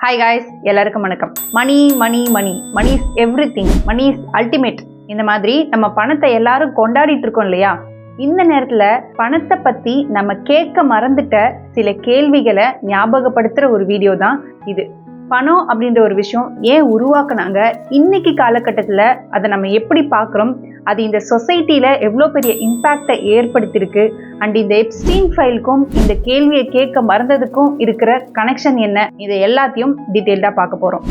Hi guys, எல்லாருக்கும் வணக்கம். Money money money money is everything, money is ultimate. இந்த மாதிரி நம்ம பணத்தை எல்லாரும் கொண்டாடிட்டு இருக்கோம் இல்லையா? இந்த நேரத்துல பணத்தை பத்தி நம்ம கேட்க மறந்துட்ட சில கேள்விகளை ஞாபகப்படுத்துற ஒரு வீடியோ தான் இது. பணம் அப்படின்ற ஒரு விஷயம் ஏன் உருவாக்குனாங்க, இன்னைக்கு காலகட்டத்துல அதை நம்ம எப்படி பார்க்குறோம், அது இந்த சொசைட்டில எவ்வளோ பெரிய இம்பேக்டை ஏற்படுத்தியிருக்கு, அண்ட் இந்த எப்ஸ்டீன் ஃபைலுக்கும் இந்த கேள்வியை கேட்க மறந்ததுக்கும் இருக்கிற கனெக்ஷன் என்ன, இதை எல்லாத்தையும் டீட்டெயில்டா பார்க்க போறோம்.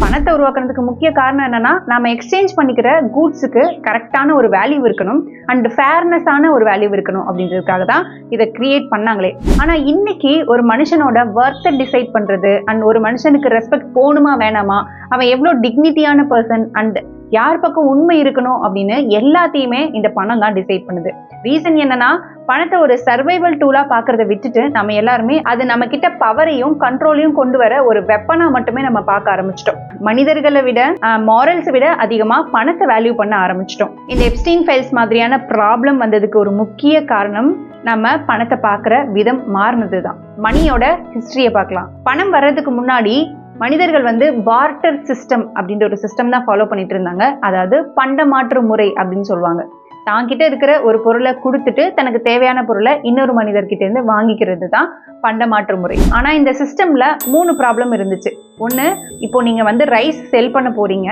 பணத்தை உருவாக்குறதுக்கு முக்கிய காரணம் என்னன்னா, நாம எக்ஸ்சேஞ்ச் பண்ணிக்கிற கூட்ஸுக்கு கரெக்டான ஒரு வேல்யூ இருக்கணும் அண்ட் ஃபேர்னஸான ஒரு வேல்யூ இருக்கணும் அப்படின்றதுக்காக தான் இதை கிரியேட் பண்ணாங்களே. ஆனா இன்னைக்கு ஒரு மனுஷனோட ஒர்த்தை டிசைட் பண்றது அண்ட் ஒரு மனுஷனுக்கு ரெஸ்பெக்ட் போகணுமா வேணாமா, அவன் எவ்வளோ டிக்னிட்டியான பர்சன் அண்ட் யார் பக்கம் உண்மை இருக்கணும் அப்படின்னு எல்லாத்தையுமே இந்த பணம் தான் டிசைட் பண்ணுது. ரீசன் என்னன்னா, பணத்தை ஒரு சர்வைவல் டூலா பாக்குறத விட்டுட்டு நம்ம எல்லாருமே அது நம்ம கிட்ட பவரையும் கண்ட்ரோலையும் கொண்டு வர ஒரு வெப்பனா மட்டுமே நம்ம பார்க்க ஆரம்பிச்சிட்டோம். மனிதர்களை விட மாரல்ஸை விட அதிகமா பணத்தை வேல்யூ பண்ண ஆரம்பிச்சிட்டோம். இந்த எப்ஸ்டீன் ஃபைல்ஸ் மாதிரியான ப்ராப்ளம் வந்ததுக்கு ஒரு முக்கிய காரணம் நம்ம பணத்தை பார்க்குற விதம் மாறினது தான். மணியோட ஹிஸ்டரியை பார்க்கலாம். பணம் வர்றதுக்கு முன்னாடி மனிதர்கள் பார்ட்டர் சிஸ்டம் அப்படின்ற ஒரு சிஸ்டம் தான் ஃபாலோ பண்ணிட்டு இருந்தாங்க. அதாவது பண்ட மாற்று முறை அப்படின்னு சொல்லுவாங்க. தாங்கிட்ட இருக்கிற ஒரு பொருளை கொடுத்துட்டு தனக்கு தேவையான பொருளை இன்னொரு மனிதர்கிட்ட இருந்து வாங்கிக்கிறது தான் பண்ட மாற்று முறை. ஆனா இந்த சிஸ்டம்ல 3 ப்ராப்ளம் இருந்துச்சு. ஒன்று, இப்போ நீங்க ரைஸ் செல் பண்ண போறீங்க,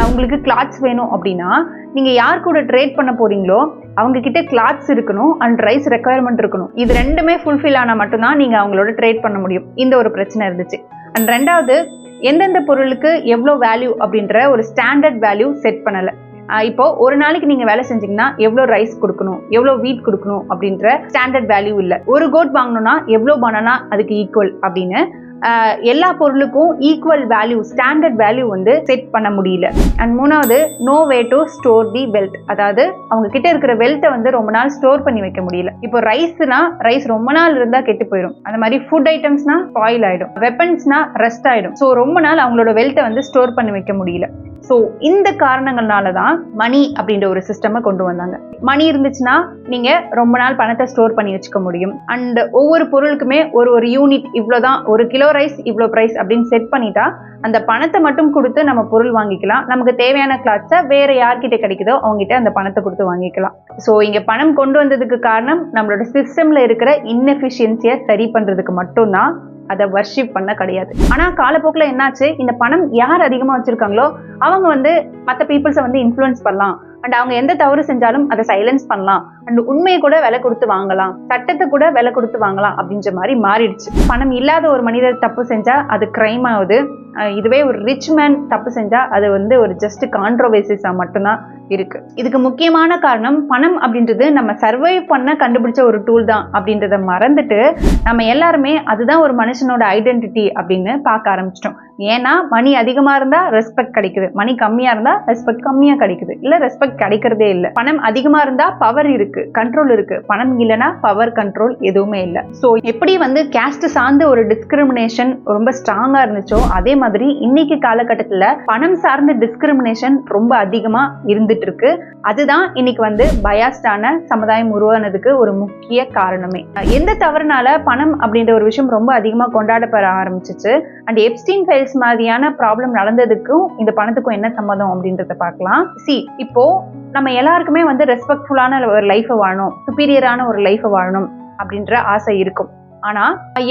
உங்களுக்கு கிளாத்ஸ் வேணும் அப்படின்னா நீங்க யார் கூட ட்ரேட் பண்ண போறீங்களோ அவங்க கிட்ட கிளாத்ஸ் இருக்கணும் அண்ட் ரைஸ் ரெக்குயர்மெண்ட் இருக்கணும். இது ரெண்டுமே ஃபுல்ஃபில் ஆனா மட்டும்தான் நீங்க அவங்களோட ட்ரேட் பண்ண முடியும். இந்த ஒரு பிரச்சனை இருந்துச்சு. அண்ட் ரெண்டாவது, எந்தெந்த பொருளுக்கு எவ்வளோ வேல்யூ அப்படின்ற ஒரு ஸ்டாண்டர்ட் வேல்யூ செட் பண்ணலை. இப்போ ஒரு நாளைக்கு நீங்க வேலை செஞ்சீங்கன்னா எவ்வளோ ரைஸ் கொடுக்கணும், எவ்வளோ வீட் கொடுக்கணும் அப்படின்ற ஸ்டாண்டர்ட் வேல்யூ இல்லை. ஒரு கோட் வாங்கணும்னா எவ்வளோ பனானா அதுக்கு ஈக்குவல் அப்படின்னு எல்லா பொருளுக்கும் equal value, standard value set பண்ண முடியல. அண்ட் மூணாவது, no way to store the wealth. அதாவது அவங்க கிட்ட இருக்கிற வெல்த்தை ரொம்ப நாள் ஸ்டோர் பண்ணி வைக்க முடியல. இப்போ ரைஸ்னா ரைஸ் ரொம்ப நாள் இருந்தா கெட்டு போயிடும். அந்த மாதிரி ஃபுட் ஐட்டம்ஸ்னா ஸ்பாயில் ஆயிடும், வெப்பன்ஸ்னா ரெஸ்ட் ஆயிடும். ஸோ ரொம்ப நாள் அவங்களோட வெல்த்தை ஸ்டோர் பண்ணி வைக்க முடியல. ஸோ இந்த காரணங்கள்னால தான் மணி அப்படின்ற ஒரு சிஸ்டமை கொண்டு வந்தாங்க. மணி இருந்துச்சுன்னா நீங்க ரொம்ப நாள் பணத்தை ஸ்டோர் பண்ணி வச்சுக்க முடியும். அண்ட் ஒவ்வொரு பொருளுக்குமே ஒரு யூனிட் இவ்வளோதான், 1 கிலோ ரைஸ் இவ்வளோ ப்ரைஸ் அப்படின்னு செட் பண்ணிட்டா அந்த பணத்தை மட்டும் கொடுத்து நம்ம பொருள் வாங்கிக்கலாம். நமக்கு தேவையான கிளாத்ஸை வேற யார்கிட்ட கிடைக்குதோ அவங்ககிட்ட அந்த பணத்தை கொடுத்து வாங்கிக்கலாம். ஸோ இங்க பணம் கொண்டு வந்ததுக்கு காரணம் நம்மளோட சிஸ்டம்ல இருக்கிற இன்எஃபிஷியன்சியை சரி பண்றதுக்கு மட்டும்தான், அதை வர்ஷிப் பண்ண கிடையாது. ஆனா காலப்போக்கில் என்னாச்சு, இந்த பணம் யார் அதிகமா வச்சிருக்காங்களோ அவங்க மற்ற பீப்புள்ஸை இன்ஃப்ளூயன்ஸ் பண்ணலாம் அண்ட் அவங்க எந்த தவறு செஞ்சாலும் அதை சைலன்ஸ் பண்ணலாம் அண்ட் உண்மையை கூட விலை கொடுத்து வாங்கலாம், சட்டத்தை கூட விலை கொடுத்து வாங்கலாம் அப்படின்ற மாதிரி மாறிடுச்சு. பணம் இல்லாத ஒரு மனிதர் தப்பு செஞ்சா அது கிரைம் ஆகுது. இதுவே ஒரு ரிச் மேன் தப்பு செஞ்சா அது ஒரு ஜஸ்ட் கான்ட்ரோவர்சிஸா மட்டும்தான் இருக்கு. இதுக்கு முக்கியமான காரணம், பணம் அப்படின்றது நம்ம சர்வைவ் பண்ண கண்டுபிடிச்ச ஒரு டூல் தான் அப்படின்றத மறந்துட்டு நம்ம எல்லாருமே அதுதான் ஒரு மனுஷனோட ஐடென்டிட்டி அப்படின்னு பார்க்க ஆரம்பிச்சிட்டோம். ஏன்னா மணி அதிகமா இருந்தா ரெஸ்பெக்ட் கிடைக்குது, மணி கம்மியா இருந்தா ரெஸ்பெக்ட் கம்மியா கிடைக்குது, இல்ல ரெஸ்பெக்ட் கிடைக்கிறதே இல்லை. பணம் அதிகமா இருந்தா பவர் இருக்கு, கண்ட்ரோல் இருக்கு. பணம் இல்லைன்னா பவர் கண்ட்ரோல் எதுவுமே இல்லை. ஸோ எப்படி கேஸ்ட் சார்ந்த ஒரு டிஸ்கிரிமினேஷன் ரொம்ப ஸ்ட்ராங்கா இருந்துச்சோ அதே மாதிரி இன்னைக்கு காலகட்டத்துல பணம் சார்ந்த டிஸ்கிரிமினேஷன் ரொம்ப அதிகமா இருந்துட்டு இருக்கு. அதுதான் இன்னைக்கு பயாஸ்டான சமுதாயம் உருவானதுக்கு ஒரு முக்கிய காரணமே. எந்த தவறுனால பணம் அப்படின்ற ஒரு விஷயம் ரொம்ப அதிகமா கொண்டாடப்பட ஆரம்பிச்சிச்சு அண்ட் எப்ஸ்டீன் ஃபைல்ஸ் மாதிரியான ப்ராப்ளம் நடந்ததுக்கும் இந்த பணத்துக்கும் என்ன சம்மதம் அப்படின்றத பார்க்கலாம். இப்போ நம்ம எல்லாருக்குமே ரெஸ்பெக்ட்ஃபுல்லான ஒரு லைஃபை வாழணும், சுப்பீரியரான ஒரு லைஃபை வாழணும் அப்படின்ற ஆசை இருக்கும். ஆனா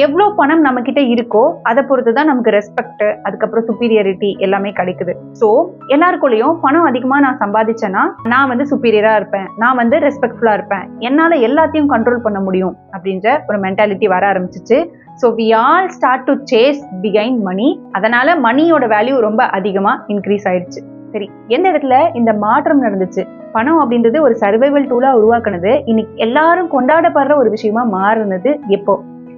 எவ்வளோ பணம் நம்ம கிட்ட இருக்கோ அதை பொறுத்து தான் நமக்கு ரெஸ்பெக்ட், அதுக்கப்புறம் சுப்பீரியாரிட்டி எல்லாமே கிடைக்குது. ஸோ எல்லாருக்குள்ளேயும் பணம் அதிகமா நான் சம்பாதிச்சேன்னா நான் சுப்பீரியரா இருப்பேன், நான் ரெஸ்பெக்ட்ஃபுல்லா இருப்பேன், என்னால எல்லாத்தையும் கண்ட்ரோல் பண்ண முடியும் அப்படின்ற ஒரு மென்டாலிட்டி வர ஆரம்பிச்சிச்சு. So we all start to chase behind money. அதனால மணியோட வேல்யூ ரொம்ப அதிகமா இன்க்ரீஸ் ஆயிடுச்சு. சரி, எந்த இடத்துல இந்த மாற்றம் நடந்துச்சு? பணம் அப்படின்றது ஒரு சர்வைவல் டூலா உருவாக்குனது இன்னைக்கு எல்லாரும் கொண்டாடப்படுற ஒரு விஷயமா மாறுனது எப்போ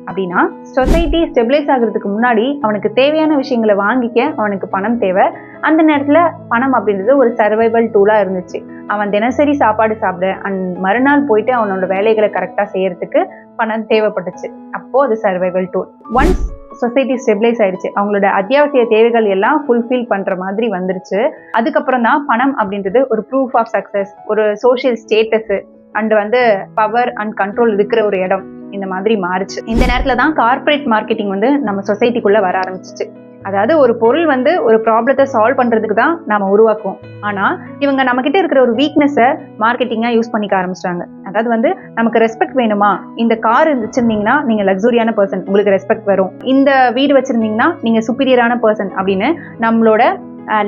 அப்படின்னா, சொசைட்டி ஸ்டெபிளைஸ் ஆகுறதுக்கு முன்னாடி அவனுக்கு தேவையான விஷயங்களை வாங்கிக்க அவனுக்கு பணம் தேவை. அந்த நேரத்துல பணம் அப்படின்றது ஒரு சர்வைவல் டூலா இருந்துச்சு. அவன் தினசரி சாப்பாடு சாப்பிட அண்ட் மறுநாள் போயிட்டு அவனோட வேலைகளை கரெக்டா செய்யறதுக்கு பணம் தேவைப்பட்டுச்சு. அப்போ அது survival tool. Once society stabilise ஆயிடுச்சு, அவங்களோட அத்தியாவசிய தேவைகள் எல்லாம் ஃபுல்ஃபில் பண்ற மாதிரி வந்துருச்சு. அதுக்கப்புறம் தான் பணம் அப்படின்றது ஒரு ப்ரூஃப் ஆஃப் சக்சஸ், ஒரு சோஷியல் ஸ்டேட்டஸ், அண்ட் வந்து பவர் அண்ட் கண்ட்ரோல் இருக்கிற ஒரு இடம் இந்த மாதிரி மாறுச்சு. இந்த நேரத்துல தான் கார்ப்பரேட் மார்க்கெட்டிங் வந்து நம்ம சொசைட்டிக்குள்ள வர ஆரம்பிச்சிச்சு. அதாவது ஒரு பொருள் வந்து ஒரு ப்ராப்ளத்தை சால்வ் பண்றதுக்கு தான் நாம உருவாக்குவோம். ஆனா இவங்க நம்ம கிட்ட இருக்கிற ஒரு வீக்னஸை மார்க்கெட்டிங்கா யூஸ் பண்ணிக்க ஆரம்பிச்சிட்டாங்க. அதாவது வந்து நமக்கு ரெஸ்பெக்ட் வேணுமா, இந்த கார் வச்சிருந்தீங்கன்னா நீங்க லக்ஸூரியான பர்சன், உங்களுக்கு ரெஸ்பெக்ட் வரும். இந்த வீடு வச்சிருந்தீங்கன்னா நீங்க சுப்பீரியரான பர்சன் அப்படின்னு நம்மளோட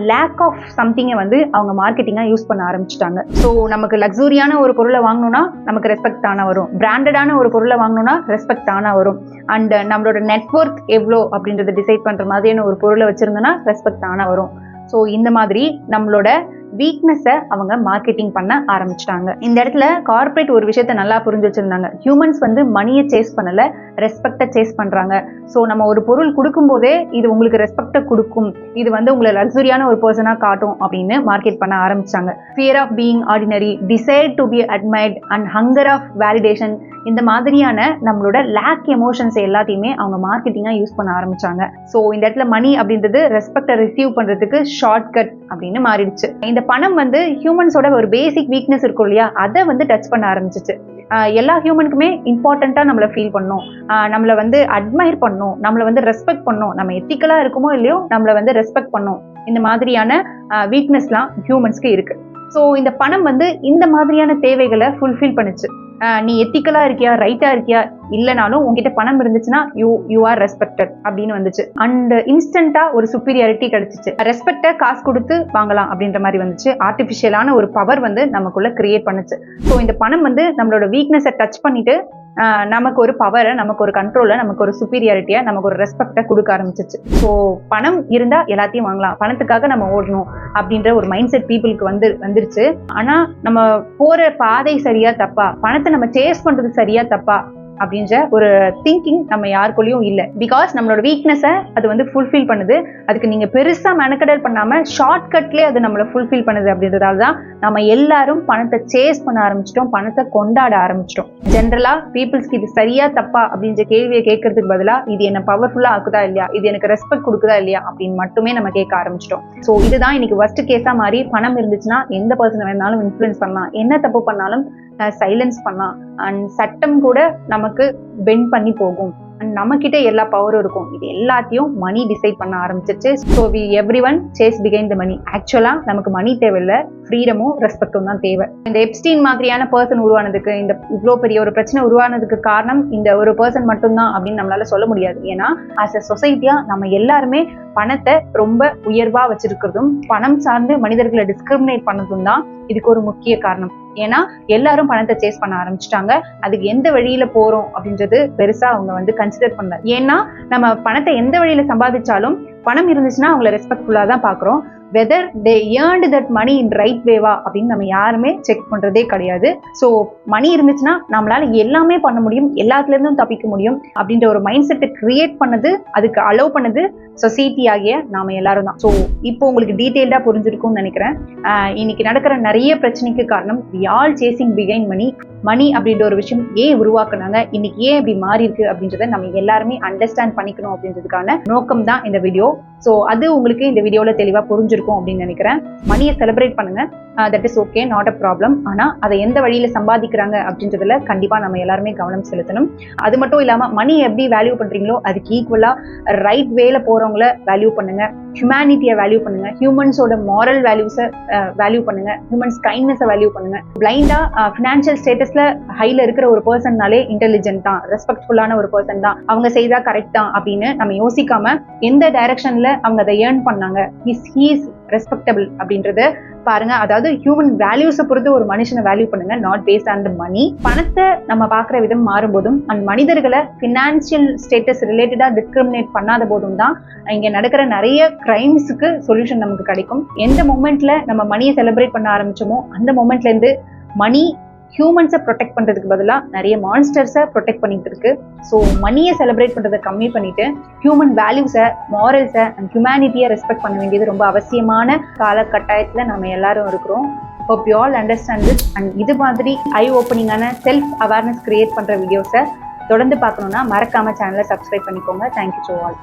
லேக் ஆஃப் சம்திங்கை வந்து அவங்க மார்க்கெட்டிங்காக யூஸ் பண்ண ஆரம்பிச்சிட்டாங்க. ஸோ நமக்கு லக்ஸூரியான ஒரு பொருளை வாங்கணும்னா நமக்கு ரெஸ்பெக்ட் தானா வரும், பிராண்டடான ஒரு பொருளை வாங்கணும்னா ரெஸ்பெக்ட் தானா வரும், அண்ட் நம்மளோட நெட்வொர்க் எவ்வளோ அப்படின்றத டிசைட் பண்ணுற மாதிரியான ஒரு பொருளை வச்சுருந்தோன்னா ரெஸ்பெக்ட் தானா வரும். ஸோ இந்த மாதிரி நம்மளோட வீக்னஸை அவங்க மார்க்கெட்டிங் பண்ண ஆரம்பிச்சிட்டாங்க. இந்த இடத்துல கார்ப்பரேட் ஒரு விஷயத்த நல்லா புரிஞ்சு வச்சிருந்தாங்க. ஹியூமன்ஸ் வந்து மணியை சேஸ் பண்ணல, ரெஸ்பெக்டை சேஸ் பண்றாங்க. ஸோ நம்ம ஒரு பொருள் கொடுக்கும் போதே இது உங்களுக்கு ரெஸ்பெக்டை கொடுக்கும், இது வந்து உங்களை லக்ஸுரியான ஒரு பர்சனா காட்டும் அப்படின்னு மார்க்கெட் பண்ண ஆரம்பிச்சாங்க. Fear of being ordinary, desire to be admired and hunger of validation, இந்த மாதிரியான நம்மளோட லேக் எமோஷன்ஸ் எல்லாத்தையுமே அவங்க மார்க்கெட்டிங்கா யூஸ் பண்ண ஆரம்பிச்சாங்க. ஸோ இந்த இடத்துல மணி அப்படின்றது ரெஸ்பெக்டை ரிசீவ் பண்றதுக்கு ஷார்ட்கட் அப்படின்னு மாறிடுச்சு. இந்த பணம் வந்து ஹியூமன்ஸோட ஒரு பேசிக் வீக்னஸ் இருக்கும் இல்லையா, அதை வந்து டச் பண்ண ஆரம்பிச்சிச்சு. எல்லா ஹியூமனுக்குமே இம்பார்ட்டண்டா நம்மளை ஃபீல் பண்ணணும், நம்மளை வந்து அட்மைர் பண்ணணும், நம்மளை வந்து ரெஸ்பெக்ட் பண்ணணும், நம்ம எத்திக்கலா இருக்குமோ இல்லையோ நம்மளை வந்து ரெஸ்பெக்ட் பண்ணணும், இந்த மாதிரியான வீக்னஸ்லாம் ஹியூமன்ஸ்க்கு இருக்கு. ஸோ இந்த பணம் வந்து இந்த மாதிரியான தேவைகளை ஃபுல்ஃபில் பண்ணுச்சு. நீ எத்திக்கலா இருக்கியா, ரைட்டா இருக்கியா, இல்லைனாலும் உங்ககிட்ட பணம் இருந்துச்சுன்னா யூ ஆர் ரெஸ்பெக்டட் அப்படின்னு வந்துச்சு. அண்ட் இன்ஸ்டன்டா ஒரு சுப்பீரியாரிட்டி கிடைச்சிச்சு. ரெஸ்பெக்டை காசு கொடுத்து வாங்கலாம் அப்படின்ற மாதிரி வந்துச்சு. ஆர்டிஃபிஷியலான ஒரு பவர் வந்து நமக்குள்ள கிரியேட் பண்ணுச்சு. ஸோ இந்த பணம் வந்து நம்மளோட வீக்னஸை டச் பண்ணிட்டு நமக்கு ஒரு பவரை, நமக்கு ஒரு கண்ட்ரோலை, நமக்கு ஒரு சுப்பீரியாரிட்டியை, நமக்கு ஒரு ரெஸ்பெக்டை கொடுக்க ஆரம்பிச்சிச்சு. ஸோ பணம் இருந்தா எல்லாத்தையும் வாங்கலாம், பணத்துக்காக நம்ம ஓடணும் அப்படின்ற ஒரு மைண்ட் செட் பீப்புளுக்கு வந்துருச்சு. ஆனா நம்ம போற பாதை சரியா தப்பா, பணத்தை நம்ம சேஸ் பண்றது சரியா தப்பா அப்படின்ற ஒரு திங்கிங் நம்ம யாருக்குள்ளயும் இல்லை. பிகாஸ் நம்மளோட வீக்னஸை அது வந்து ஃபுல்ஃபில் பண்ணுது. அதுக்கு நீங்க பெருசா மெனக்கடல் பண்ணாம ஷார்ட்கட்லேயே அது நம்மளை ஃபுல்ஃபில் பண்ணுது. அப்படின்றதால தான் நம்ம எல்லாரும் பணத்தை சேஸ் பண்ண ஆரம்பிச்சிட்டோம், பணத்தை கொண்டாட ஆரம்பிச்சிட்டோம். ஜென்ரலா பீப்புள்ஸ்க்கு இது சரியா தப்பா அப்படின்ற கேள்வியை கேட்கறதுக்கு பதிலாக இது என்ன பவர்ஃபுல்லா ஆக்குதா இல்லையா, இது எனக்கு ரெஸ்பெக்ட் கொடுக்குதா இல்லையா அப்படின்னு மட்டுமே நம்ம கேட்க ஆரம்பிச்சிட்டோம். ஸோ இதுதான் இன்னைக்கு ஃபர்ஸ்ட் கேஸா மாதிரி, பணம் இருந்துச்சுன்னா எந்த பர்சன் வேணாலும் இன்ஃப்ளூயன்ஸ் பண்ணலாம், என்ன தப்பு பண்ணாலும் சைலன்ஸ் பண்ணலாம், அண்ட் சட்டம் கூட நமக்கு பெண்ட் பண்ணி போகும், அண்ட் நம்ம கிட்ட எல்லா பவரும் இருக்கும். இது எல்லாத்தையும் மணி டிசைட் பண்ண ஆரம்பிச்சிருச்சு. So every one chase behind the money. ஆக்சுவலா நமக்கு மணி தேவையில்லை, ஃப்ரீடமும் ரெஸ்பெக்டும் தான் தேவை. இந்த எப்ஸ்டீன் மாதிரியான பர்சன் உருவானதுக்கு, இந்த இவ்வளோ பெரிய ஒரு பிரச்சனை உருவானதுக்கு காரணம் இந்த ஒரு பர்சன் மட்டும்தான் அப்படின்னு நம்மளால சொல்ல முடியாது. ஏன்னா ஆஸ் அ சொசைட்டியா நம்ம எல்லாருமே பணத்தை ரொம்ப உயர்வா வச்சிருக்கிறதும், பணம் சார்ந்து மனிதர்களை டிஸ்கிரிமினேட் பண்ணதும் தான் இதுக்கு ஒரு முக்கிய காரணம். ஏன்னா எல்லாரும் பணத்தை சேஸ் பண்ண ஆரம்பிச்சிட்டாங்க. அதுக்கு எந்த வழியில போறோம் அப்படின்றது பெருசா அவங்க வந்து கன்சிடர் பண்ணல. ஏன்னா நம்ம பணத்தை எந்த வழியில சம்பாதிச்சாலும் பணம் இருந்துச்சுன்னா அவங்களை ரெஸ்பெக்ட்ஃபுல்லா தான் பாக்குறோம். Whether they earned that money in right வேவா அப்படின்னு நம்ம யாருமே செக் பண்றதே கிடையாது. ஸோ மணி இருந்துச்சுன்னா நம்மளால எல்லாமே பண்ண முடியும், எல்லாத்துல இருந்தும் தப்பிக்க முடியும் அப்படின்ற ஒரு மைண்ட் செட்டை கிரியேட் பண்ணது, அதுக்கு அலோவ் பண்ணது சொசைட்டி ஆகிய நாம எல்லாரும் தான். ஸோ இப்போ உங்களுக்கு டீட்டெயில்டா புரிஞ்சிருக்கும்னு நினைக்கிறேன். இன்னைக்கு நடக்கிற நிறைய பிரச்சனைக்கு காரணம் வி ஆல் சேசிங் பிகைண்ட் மணி. மணி அப்படின்ற ஒரு விஷயம் ஏன் உருவாக்குனாங்க, இன்னைக்கு ஏன் இப்படி மாறி இருக்கு அப்படின்றத நம்ம எல்லாருமே அண்டர்ஸ்டாண்ட் பண்ணிக்கணும் அப்படின்றதுக்கான நோக்கம் தான் இந்த வீடியோ. ஸோ அது உங்களுக்கு இந்த வீடியோல தெளிவா புரிஞ்சிருக்கும் அப்படின்னு நினைக்கிறேன். மணியை செலிப்ரேட் பண்ணுங்க, that is okay, not a problem. ஆனா அதை எந்த வழியில சம்பாதிக்கிறாங்க அப்படின்றதுல கண்டிப்பா நம்ம எல்லாருமே கவனம் செலுத்தணும். அது மட்டும் இல்லாம மணி எப்படி வேல்யூ பண்றீங்களோ அதுக்கு ஈக்குவலா ரைட் வேல போறவங்கள வேல்யூ பண்ணுங்க, ஹியூமனிட்டியை வேல்யூ பண்ணுங்க, ஹியூமன்ஸோட மாரல் வேல்யூஸை வேல்யூ பண்ணுங்க, ஹியூமன்ஸ் கைண்ட்னஸை வேல்யூ பண்ணுங்க. பிளைண்டா ஃபினான்ஷியல் ஸ்டேட்டஸ்ல ஹைல இருக்கிற ஒரு பர்சன்னாலே இன்டெலிஜென்ட் தான், ரெஸ்பெக்ட்ஃபுல்லான ஒரு பர்சன் தான், அவங்க செய்தா கரெக்ட் தான் அப்படின்னு நம்ம யோசிக்காம எந்த டைரக்ஷன்ல அவங்க அதை ஏர்ன் பண்ணாங்க, ஹீஸ் ரெஸ்பெக்டபிள் அப்படின்றது பாருங்க. அதாவது ஹியூமன் வேல்யூஸை பொறுத்து ஒரு மனுஷனை வேல்யூ பண்ணுங்க, நாட் பேஸ்ட் ஆன் த மணி. பணத்தை நம்ம பார்க்குற விதம் மாறும்போதும் அந்த மனிதர்களை ஃபினான்ஷியல் ஸ்டேட்டஸ் ரிலேட்டடா டிஸ்கிரிமினேட் பண்ணாத போதும் தான் இங்க நடக்கிற நிறைய கிரைம்ஸுக்கு சொல்யூஷன் நமக்கு கிடைக்கும். எந்த மொமெண்ட்ல நம்ம மணியை செலிப்ரேட் பண்ண ஆரம்பிச்சோமோ அந்த மொமெண்ட்ல இருந்து மணி ஹியூமன்ஸை ப்ரொடெக்ட் பண்றதுக்கு பதிலாக நிறைய மான்ஸ்டர்ஸை ப்ரொடெக்ட் பண்ணிட்டு இருக்கு. ஸோ மணியை செலிப்ரேட் பண்றதை கம்மி பண்ணிட்டு ஹியூமன் வேல்யூஸை, மாரல்ஸை அண்ட் ஹியூமனிட்டியை ரெஸ்பெக்ட் பண்ண வேண்டியது ரொம்ப அவசியமான காலகட்டாயத்துல நம்ம எல்லாரும் இருக்கிறோம். Hope you all understand this. And இது மாதிரி ஐ ஓப்பனிங்கான செல்ஃப் அவேர்னஸ் கிரியேட் பண்ற வீடியோஸை தொடர்ந்து பார்க்கணும்னா மறக்காம சேனலை சப்ஸ்கிரைப் பண்ணிக்கோங்க. Thank you to all.